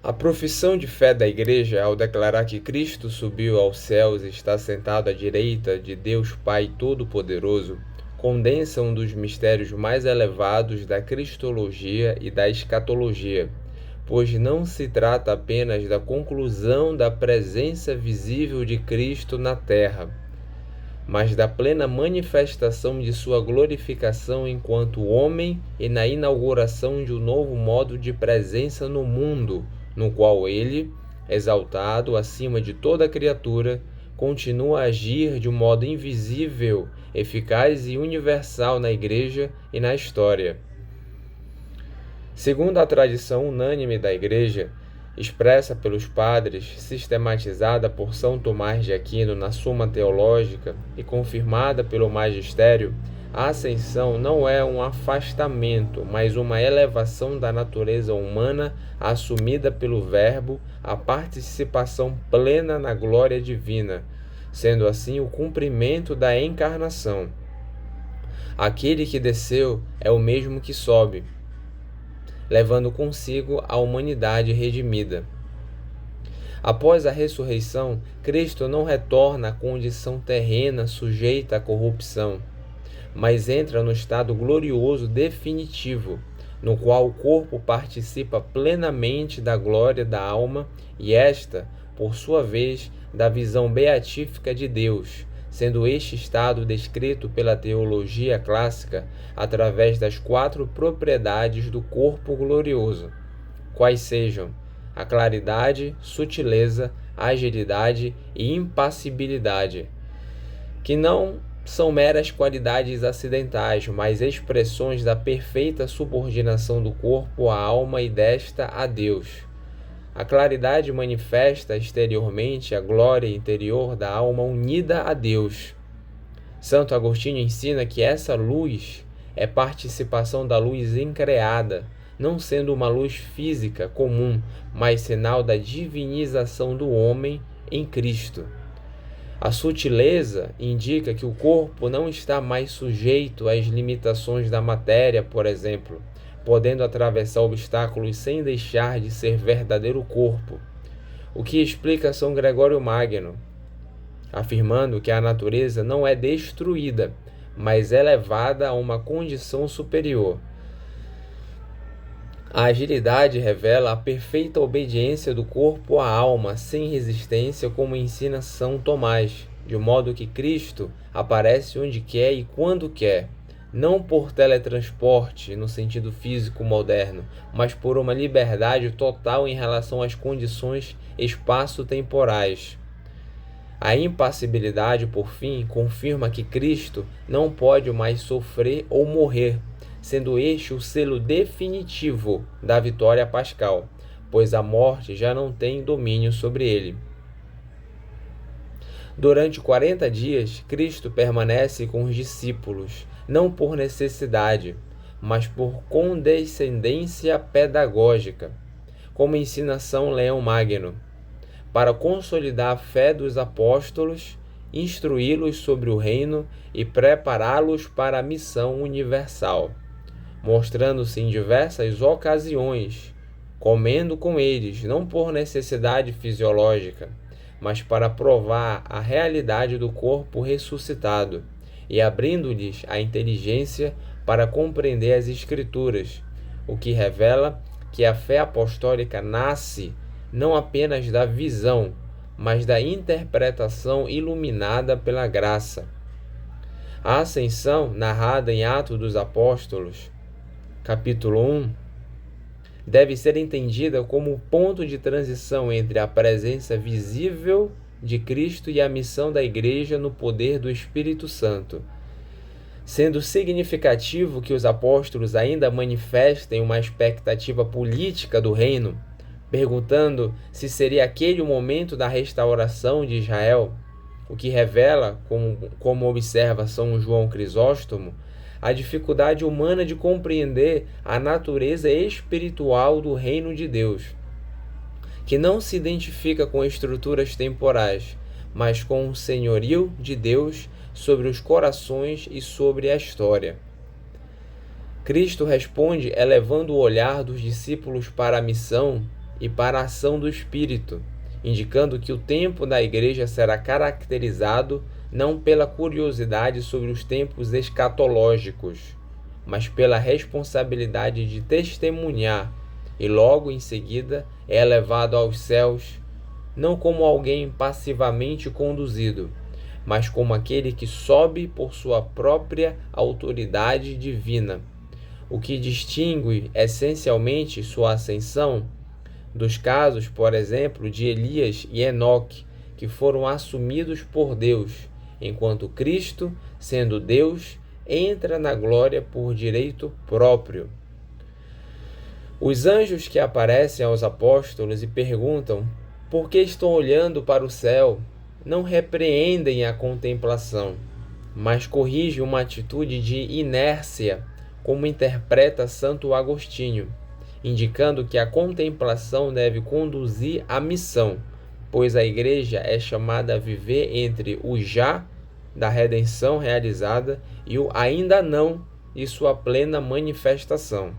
A profissão de fé da Igreja, ao declarar que Cristo subiu aos céus e está sentado à direita de Deus Pai Todo-Poderoso, condensa um dos mistérios mais elevados da cristologia e da escatologia, pois não se trata apenas da conclusão da presença visível de Cristo na terra, mas da plena manifestação de sua glorificação enquanto homem e na inauguração de um novo modo de presença no mundo, no qual ele, exaltado acima de toda criatura, continua a agir de um modo invisível, eficaz e universal na Igreja e na história. Segundo a tradição unânime da Igreja, expressa pelos padres, sistematizada por São Tomás de Aquino na Suma Teológica e confirmada pelo magistério, a ascensão não é um afastamento, mas uma elevação da natureza humana assumida pelo Verbo à participação plena na glória divina, sendo assim o cumprimento da encarnação. Aquele que desceu é o mesmo que sobe, levando consigo a humanidade redimida. Após a ressurreição, Cristo não retorna à condição terrena sujeita à corrupção, mas entra no estado glorioso definitivo, no qual o corpo participa plenamente da glória da alma e esta, por sua vez, da visão beatífica de Deus, sendo este estado descrito pela teologia clássica através das 4 propriedades do corpo glorioso, quais sejam a claridade, sutileza, agilidade e impassibilidade, que não são meras qualidades acidentais, mas expressões da perfeita subordinação do corpo à alma e desta a Deus. A claridade manifesta exteriormente a glória interior da alma unida a Deus. Santo Agostinho ensina que essa luz é participação da luz increada, não sendo uma luz física comum, mas sinal da divinização do homem em Cristo. A sutileza indica que o corpo não está mais sujeito às limitações da matéria, por exemplo, podendo atravessar obstáculos sem deixar de ser verdadeiro corpo, o que explica São Gregório Magno, afirmando que a natureza não é destruída, mas elevada a uma condição superior. A agilidade revela a perfeita obediência do corpo à alma, sem resistência, como ensina São Tomás, de modo que Cristo aparece onde quer e quando quer, não por teletransporte no sentido físico moderno, mas por uma liberdade total em relação às condições espaço-temporais. A impassibilidade, por fim, confirma que Cristo não pode mais sofrer ou morrer, sendo este o selo definitivo da vitória pascal, pois a morte já não tem domínio sobre ele. Durante 40 dias, Cristo permanece com os discípulos, não por necessidade, mas por condescendência pedagógica, como ensina São Leão Magno, para consolidar a fé dos apóstolos, instruí-los sobre o reino e prepará-los para a missão universal, mostrando-se em diversas ocasiões, comendo com eles, não por necessidade fisiológica, mas para provar a realidade do corpo ressuscitado e abrindo-lhes a inteligência para compreender as Escrituras, o que revela que a fé apostólica nasce não apenas da visão, mas da interpretação iluminada pela graça. A ascensão, narrada em Atos dos Apóstolos, capítulo 1, deve ser entendida como o ponto de transição entre a presença visível de Cristo e a missão da Igreja no poder do Espírito Santo, sendo significativo que os apóstolos ainda manifestem uma expectativa política do reino, perguntando se seria aquele o momento da restauração de Israel, o que revela, como observa São João Crisóstomo, a dificuldade humana de compreender a natureza espiritual do reino de Deus, que não se identifica com estruturas temporais, mas com o senhorio de Deus sobre os corações e sobre a história. Cristo responde elevando o olhar dos discípulos para a missão e para a ação do Espírito, indicando que o tempo da Igreja será caracterizado não pela curiosidade sobre os tempos escatológicos, mas pela responsabilidade de testemunhar, e logo em seguida é levado aos céus, não como alguém passivamente conduzido, mas como aquele que sobe por sua própria autoridade divina, o que distingue essencialmente sua ascensão dos casos, por exemplo, de Elias e Enoque, que foram assumidos por Deus, enquanto Cristo, sendo Deus, entra na glória por direito próprio. Os anjos que aparecem aos apóstolos e perguntam por que estão olhando para o céu, não repreendem a contemplação, mas corrigem uma atitude de inércia, como interpreta Santo Agostinho, indicando que a contemplação deve conduzir à missão, pois a Igreja é chamada a viver entre o já da redenção realizada e o ainda não e sua plena manifestação.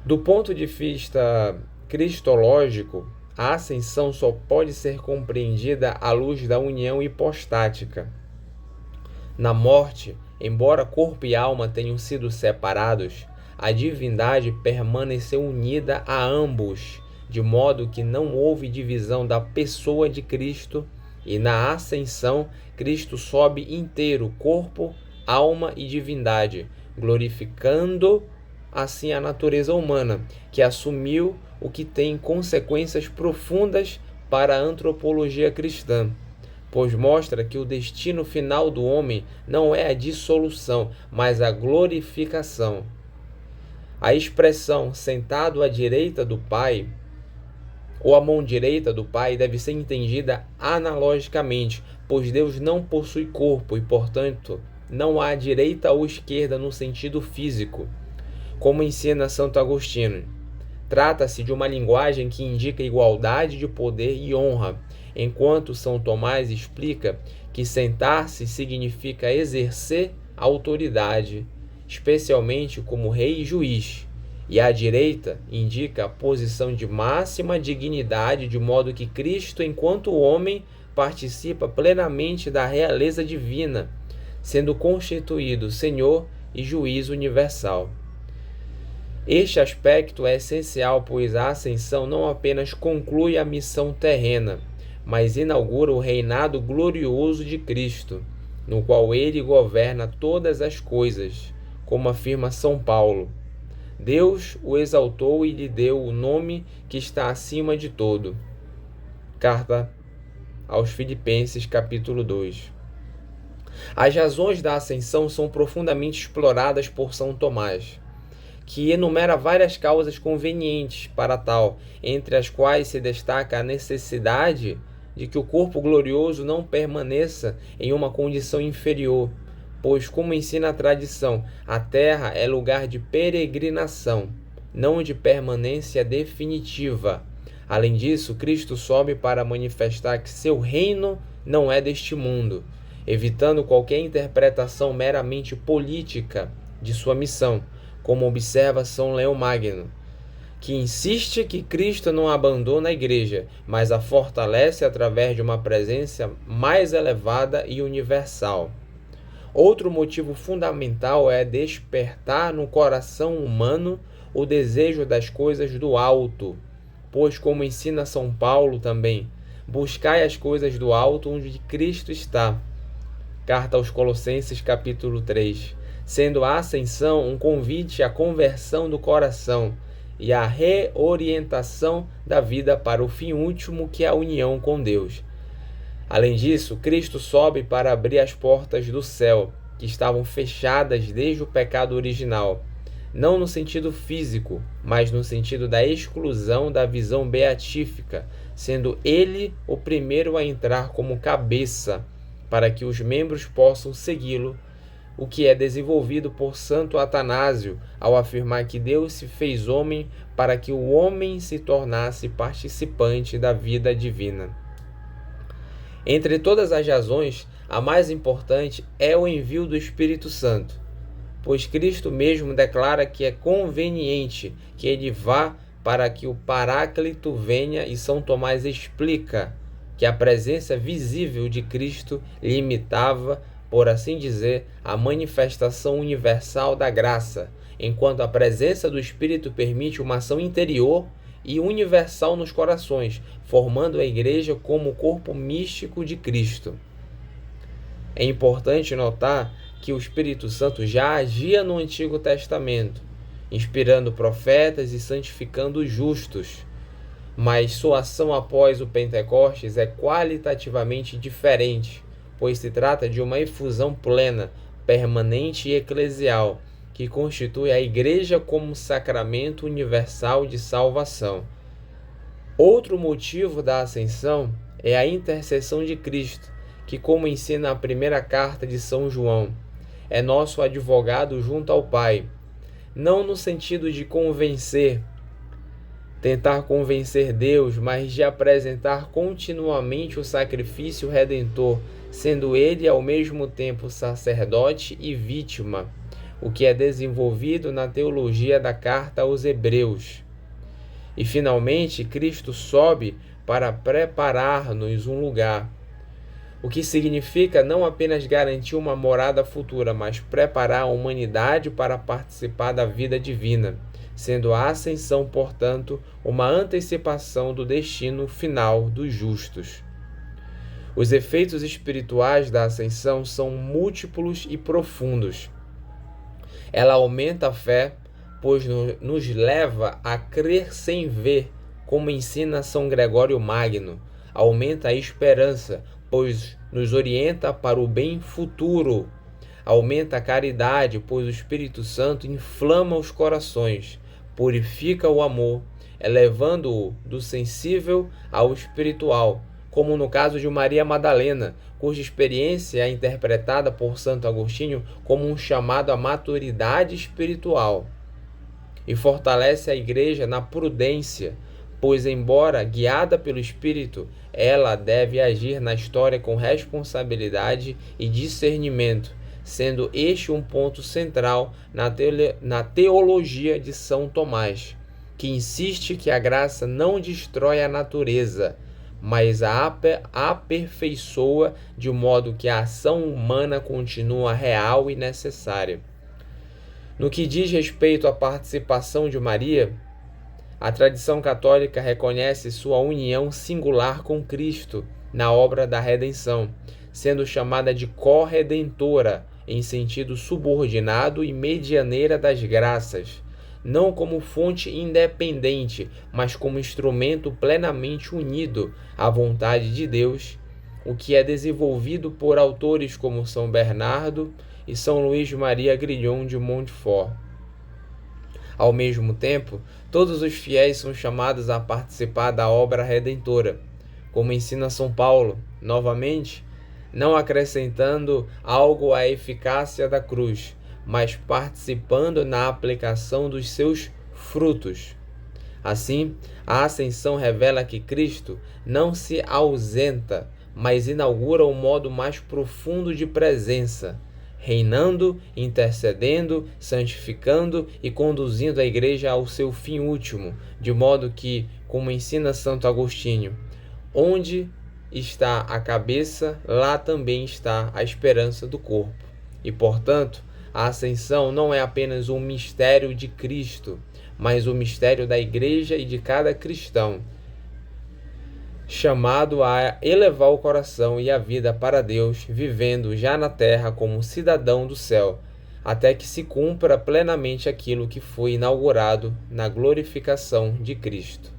Do ponto de vista cristológico, a ascensão só pode ser compreendida à luz da união hipostática. Na morte, embora corpo e alma tenham sido separados, a divindade permaneceu unida a ambos, de modo que não houve divisão da pessoa de Cristo, e na ascensão, Cristo sobe inteiro, corpo, alma e divindade, glorificando assim a natureza humana, que assumiu o que tem consequências profundas para a antropologia cristã, pois mostra que o destino final do homem não é a dissolução, mas a glorificação. A expressão sentado à direita do Pai, ou à mão direita do Pai, deve ser entendida analogicamente, pois Deus não possui corpo e, portanto, não há direita ou esquerda no sentido físico, como ensina Santo Agostinho. Trata-se de uma linguagem que indica igualdade de poder e honra, enquanto São Tomás explica que sentar-se significa exercer autoridade, especialmente como rei e juiz, e a direita indica a posição de máxima dignidade, de modo que Cristo, enquanto homem, participa plenamente da realeza divina, sendo constituído Senhor e Juiz universal. Este aspecto é essencial, pois a ascensão não apenas conclui a missão terrena, mas inaugura o reinado glorioso de Cristo, no qual ele governa todas as coisas, como afirma São Paulo. Deus o exaltou e lhe deu o nome que está acima de todo. Carta aos Filipenses, capítulo 2. As razões da ascensão são profundamente exploradas por São Tomás, que enumera várias causas convenientes para tal, entre as quais se destaca a necessidade de que o corpo glorioso não permaneça em uma condição inferior, pois, como ensina a tradição, a terra é lugar de peregrinação, não de permanência definitiva. Além disso, Cristo sobe para manifestar que seu reino não é deste mundo, evitando qualquer interpretação meramente política de sua missão, como observa São Leão Magno, que insiste que Cristo não abandona a Igreja, mas a fortalece através de uma presença mais elevada e universal. Outro motivo fundamental é despertar no coração humano o desejo das coisas do alto, pois, como ensina São Paulo também, buscai as coisas do alto onde Cristo está. Carta aos Colossenses, capítulo 3. Sendo a ascensão um convite à conversão do coração e à reorientação da vida para o fim último, que é a união com Deus. Além disso, Cristo sobe para abrir as portas do céu, que estavam fechadas desde o pecado original, não no sentido físico, mas no sentido da exclusão da visão beatífica, sendo ele o primeiro a entrar como cabeça, para que os membros possam segui-lo, o que é desenvolvido por Santo Atanásio ao afirmar que Deus se fez homem para que o homem se tornasse participante da vida divina. Entre todas as razões, a mais importante é o envio do Espírito Santo, pois Cristo mesmo declara que é conveniente que ele vá para que o Paráclito venha, e São Tomás explica que a presença visível de Cristo limitava, por assim dizer, a manifestação universal da graça, enquanto a presença do Espírito permite uma ação interior e universal nos corações, formando a Igreja como o corpo místico de Cristo. É importante notar que o Espírito Santo já agia no Antigo Testamento, inspirando profetas e santificando os justos, mas sua ação após o Pentecostes é qualitativamente diferente, pois se trata de uma efusão plena, permanente e eclesial, que constitui a Igreja como sacramento universal de salvação. Outro motivo da ascensão é a intercessão de Cristo, que, como ensina a primeira carta de São João, é nosso advogado junto ao Pai, não no sentido de tentar convencer Deus, mas de apresentar continuamente o sacrifício redentor, sendo ele ao mesmo tempo sacerdote e vítima, o que é desenvolvido na teologia da carta aos Hebreus. E finalmente, Cristo sobe para preparar-nos um lugar, o que significa não apenas garantir uma morada futura, mas preparar a humanidade para participar da vida divina, sendo a ascensão, portanto, uma antecipação do destino final dos justos. Os efeitos espirituais da ascensão são múltiplos e profundos. Ela aumenta a fé, pois nos leva a crer sem ver, como ensina São Gregório Magno. Aumenta a esperança, pois nos orienta para o bem futuro. Aumenta a caridade, pois o Espírito Santo inflama os corações, purifica o amor, elevando-o do sensível ao espiritual, como no caso de Maria Madalena, cuja experiência é interpretada por Santo Agostinho como um chamado à maturidade espiritual. E fortalece a Igreja na prudência, pois, embora guiada pelo Espírito, ela deve agir na história com responsabilidade e discernimento, sendo este um ponto central na teologia de São Tomás, que insiste que a graça não destrói a natureza, mas a aperfeiçoa de modo que a ação humana continua real e necessária. No que diz respeito à participação de Maria, a tradição católica reconhece sua união singular com Cristo na obra da redenção, sendo chamada de corredentora, em sentido subordinado e medianeira das graças, não como fonte independente, mas como instrumento plenamente unido à vontade de Deus, o que é desenvolvido por autores como São Bernardo e São Luís Maria Grignon de Montfort. Ao mesmo tempo, todos os fiéis são chamados a participar da obra redentora, como ensina São Paulo, novamente, não acrescentando algo à eficácia da cruz, mas participando na aplicação dos seus frutos. Assim, a ascensão revela que Cristo não se ausenta, mas inaugura um modo mais profundo de presença, reinando, intercedendo, santificando e conduzindo a Igreja ao seu fim último, de modo que, como ensina Santo Agostinho, onde está a cabeça, lá também está a esperança do corpo. E, portanto, a ascensão não é apenas um mistério de Cristo, mas o mistério da Igreja e de cada cristão, chamado a elevar o coração e a vida para Deus, vivendo já na terra como cidadão do céu, até que se cumpra plenamente aquilo que foi inaugurado na glorificação de Cristo.